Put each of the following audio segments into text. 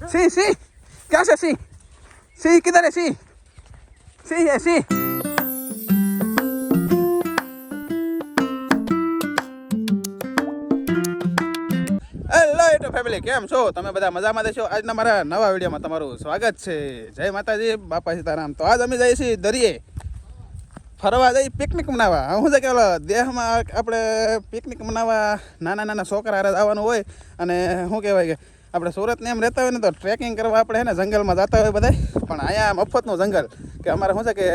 सिंह सिंह क्या से सिंह सिंह किधर है सिंह सिंह है सिंह હેલો યુટ્યુબ ફેમિલી કેમ છો તમે બધા મજામાં દેશો આજના મારા નવા વિડીયોમાં તમારું સ્વાગત છે જય માતાજી બાપા સીતારામ તો આજ અમે જઈએ છીએ દરિયે ફરવા જઈ પિકનિક મનાવવા શું છે કે દેહમાં આપણે પિકનિક મનાવવા નાના નાના છોકરા હારે આવવાનું હોય અને શું કહેવાય કે આપણે સુરતને એમ રહેતા હોય ને તો ટ્રેકિંગ કરવા આપણે હે ને જંગલમાં જતા હોય બધા પણ અહીંયા મફતનું જંગલ કે અમારે શું છે કે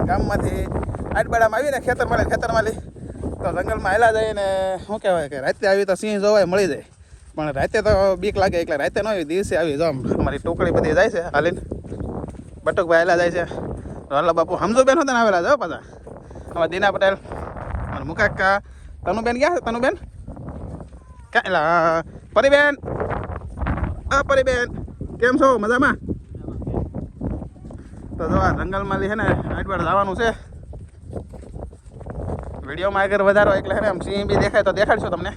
ગામમાંથી આટબાડામાં આવીને ખેતરમાં લઈ તો જંગલમાં હેલા જાય ને શું કહેવાય કે રાતે આવી તો સિંહ જોવાય મળી જાય પણ રાતે તો બીક લાગે એટલે રાતે ન આવી દિવસે આવી જો અમારી ટોકડી બધી જાય છે હાલીને બટુકભાઈ હેલા જાય છે હલો બાપુ હમજો બેન હોતા આવેલા જાઓ પાછા અમારા દીના પટેલ અને મુકાકા તનુબેન ક્યાં છે તનુબેન ક્યાં એલા પરીબેન પરીબેન કેમ છો મજામાં તો જો આ જંગલમાં લી છે ને આટવાડ જવાનું છે વિડીયોમાં આગળ વધારો એટલે હે ને આમ સિંહ બી દેખાય તો દેખાડશું તમને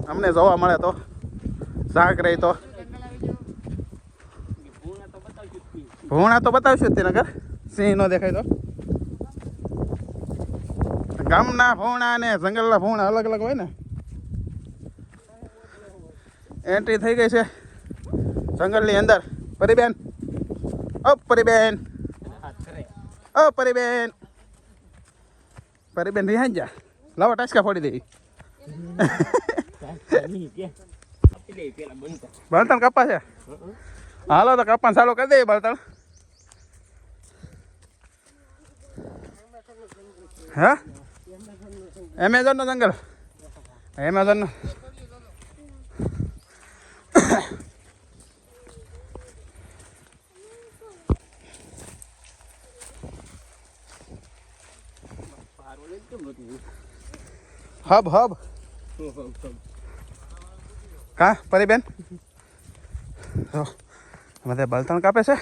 અમને જોવા મળે તો શાક રહી તો ભૂણા તો બતાવશું જ નગર સિંહ ન દેખાય તો ગામના ભૂણા અને જંગલના ભૂણા અલગ અલગ હોય ને એન્ટ્રી થઈ ગઈ છે જંગલની અંદર પરીબેન પરીબેન પરીબેન પરીબેન રિહાઈ જા લાવો ટાસકા ફોડી દઈ બળતણ કપા છે હાલો તો કપા ચાલુ કરી દઈએ બળતણ હા એમેઝોન નો જંગલ એમેઝોન નો હબ કા પરીબેન બધે બળતણ કાપે છે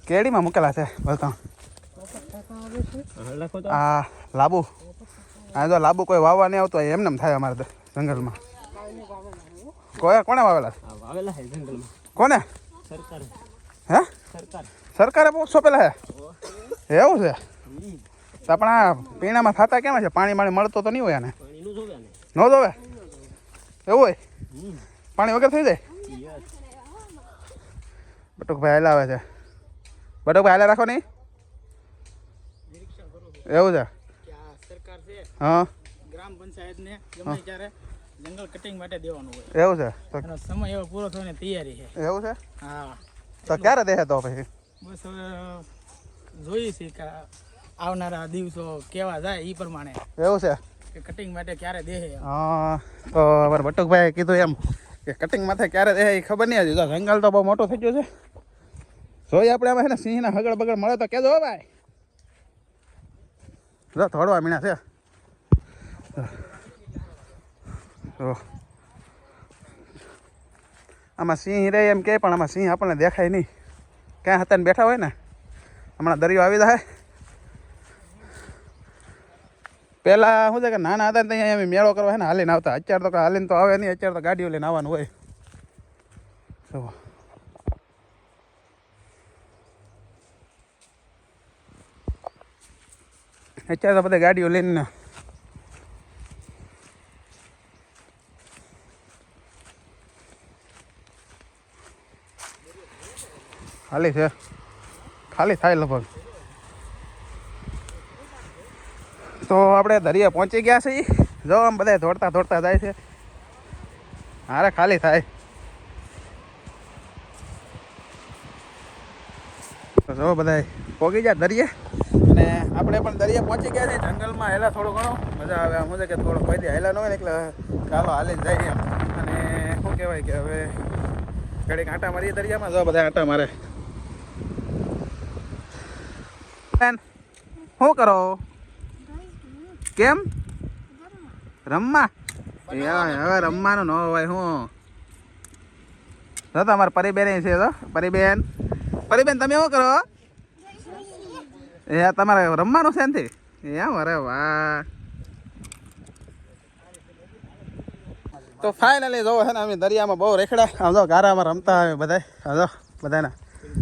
કેડીમાં મૂકેલા છે બળતણ આ લાબુ આ જો લાબુ કોઈ વાવવા નહીં આવતો એમને એમ થાય અમારે જંગલમાં કોને વાવેલા કોને હે સરકારે સોંપેલા હે એવું છે તો પણ આ પીણામાં થતા કેમ છે પાણી મળતો તો નહીં હોય આને ન જોવે એવું હોય પાણી વગર થઈ જાય બટુકભાઈ હાલા આવે છે બટુકભાઈ હાલા રાખો નહીં એવું છે હા ગ્રામ પંચાયતને ગમે ત્યારે જંગલ કટિંગ માટે દેવાનું હોય એવું છે તો એનો સમય એવો પૂરો થવાની તૈયારી છે એવું છે હા તો ક્યારે દે તો પછી બસ હવે જોઈએ છે કે આવનારા દિવસો કેવા જાય એ પ્રમાણે એવું છે કે કટિંગ માટે ક્યારે દે હા તો અમારે બટુકભાઈ કીધું એમ કે કટિંગ માથે ક્યારે દે એ ખબર નહીં હજી જંગલ તો બહુ મોટો થઈ ગયો છે જોઈએ આપણે આમાં છે ને સિંહના હગડ બગડ મળે તો કેજો ભાઈ જો થોડવા મીણા છે આમાં સિંહ રહે એમ કે પણ આમાં સિંહ આપણને દેખાય નહીં ક્યાં હતા ને બેઠા હોય ને હમણાં દરિયો આવી જાય પહેલાં શું છે કે નાના હતા ને ત્યાં એમ મેળો કરવા છે ને હાલીને આવતા અત્યારે તો હાલીને તો આવે નહીં અત્યારે તો ગાડીઓ લઈને આવવાનું હોય અત્યારે તો બધા ગાડીઓ લઈને ખાલી છે ખાલી થાય લગભગ તો આપણે દરિયા પહોંચી ગયા છીએ જો આમ બધા દોડતા જાય છે હારે ખાલી થાય તો જો બધા પહોંચી ગયા દરિયે અને આપણે પણ દરિયા પહોંચી ગયા છે જંગલમાં હેલા થોડું ઘણું મજા આવે આમ છે કે થોડો કોઈ હેલા ન હોય ને એટલે ચાલો હાલીને જાય એમ અને શું કહેવાય કે હવે ઘડીક આંટા મારીએ દરિયામાં જો બધા આંટા મારે શું કરો કેમ રમવા હવે રમવાનું ન હોય શું તો અમારે પરીબેન છે તો પરીબેન તમે શું કરો એ તમારે રમવાનું છે એનથી એમ અરે વાહ તો ફાઇનલી જો છે ને અમે દરિયામાં બહુ રેખડા આમ જો ગારામાં રમતા આવે બધા જો બધાના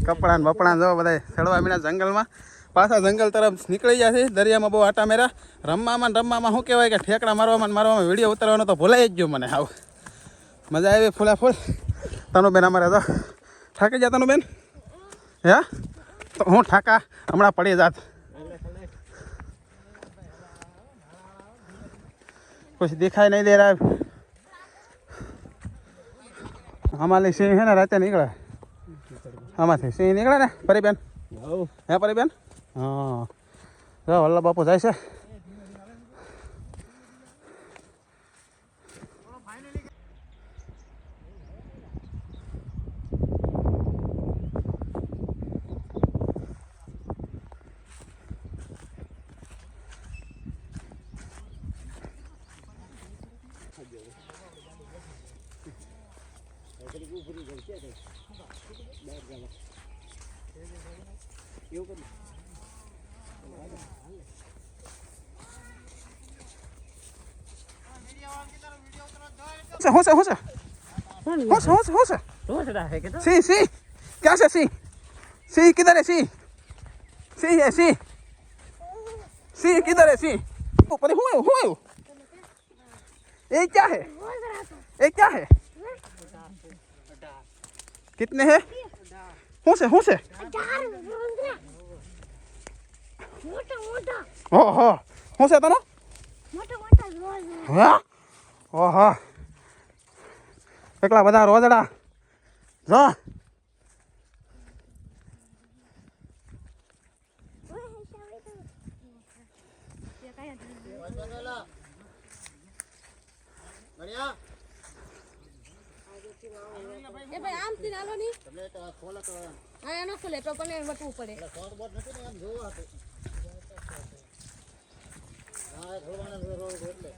કપડાં ને બપડા જો બધા ચડવા મીના જંગલમાં પાછા જંગલ તરફ નીકળી જાય છે. દરિયામાં બહુ આટા મેરા રમવામાં શું કહેવાય કે ઠેકડા મારવામાં વિડીયો ઉતારવાનો તો ભૂલાઈ જ ગયો મને. આવું મજા આવી ફૂલા ફૂલ. તનુબેન અમારે તો થાકી જા તનુબેન હે તો હું ઠાકા હમણાં પડી જાત. कुछ दिखाई नहीं दे रहा है. हमारे सिंह है ना रात निकला हमारे सिंह निकला ना परिबेन है परिबेन हाँ जो वल्लभ बापू जाए से सी सी क्या से सी सी किधर है सी सी है सी किधर है सी ऊपर हुए ये क्या है कितने हैं हो से ओहो हो से तो हाँ ओहो एकला बधा रोजड़ा जो એ ભાઈ આમ થી નાલો ની તમને તો ખોલે તો હા એનો ખોલે તો પણ એને વટવું પડે શોર્ટ બોટ નથી ને આમ જોવા તો હા ધોવાના રોડ એટલે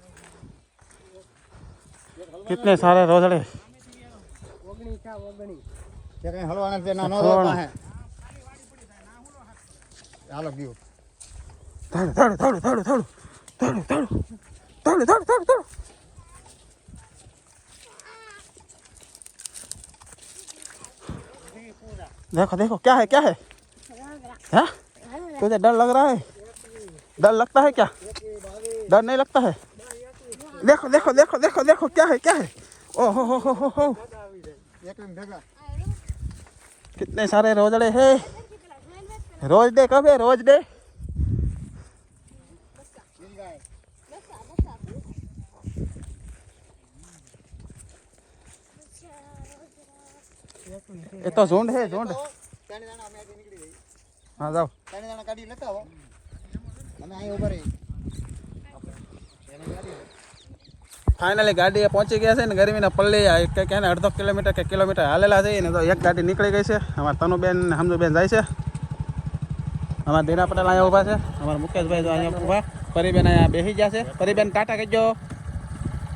कितने सारे रोजड़े ઓગણી કે કઈ હલવાના છે ના નો રોપા હે ચાલો ગયો थोड़ो देखो क्या है हाँ तुझे डर लग रहा है डर लगता है क्या डर नहीं लगता है देखो क्या है ओहो हो कितने सारे रोजड़े हैं रोज डे कब है रोज डे ये तो झुंड है झुंड हाँ जाओ फाइनली गाड़ी पहुंची गया है गर्मी ने पल्ले क्या अर्धो किलोमीटर के किलोमीटर हालेला है ने तो एक गाड़ी निकली गई है हमारे तनुबेन हमजुबेन जाए है हमारे दीना पटेल अँ ऊभा है हमारे मुकेश भाई जो अँ ऊभा परीबेन अँ बेसी गया है परीबेन टाटा कहजो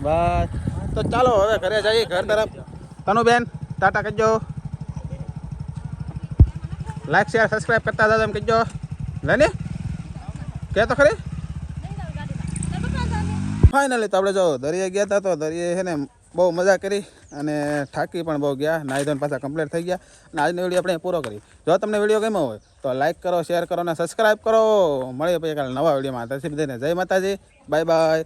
बस तो चलो हवे घरे जाइए घर तरफ तनुबेन टाटा कहजो लाइक शेयर सब्सक्राइब करता था एम कहजो लेने क्या तो खरी फाइनली तो આપણે જો દરિયે ગયા હતા તો દરિયે છે ને બહુ મજા કરી અને થાકી પણ બહુ ગયા નાહી ધોઈને પાછા કમ્પ્લીટ થઈ ગયા અને આજનો વિડીયો આપણે પૂરો કરી જો તમને વિડીયો ગમ્યો હોય તો લાઈક કરો શેર કરો અને સબસ્ક્રાઈબ કરો મળીએ પછી કાલે નવા વિડીયોમાં ત્યાંથી બધાને જય માતાજી બાય બાય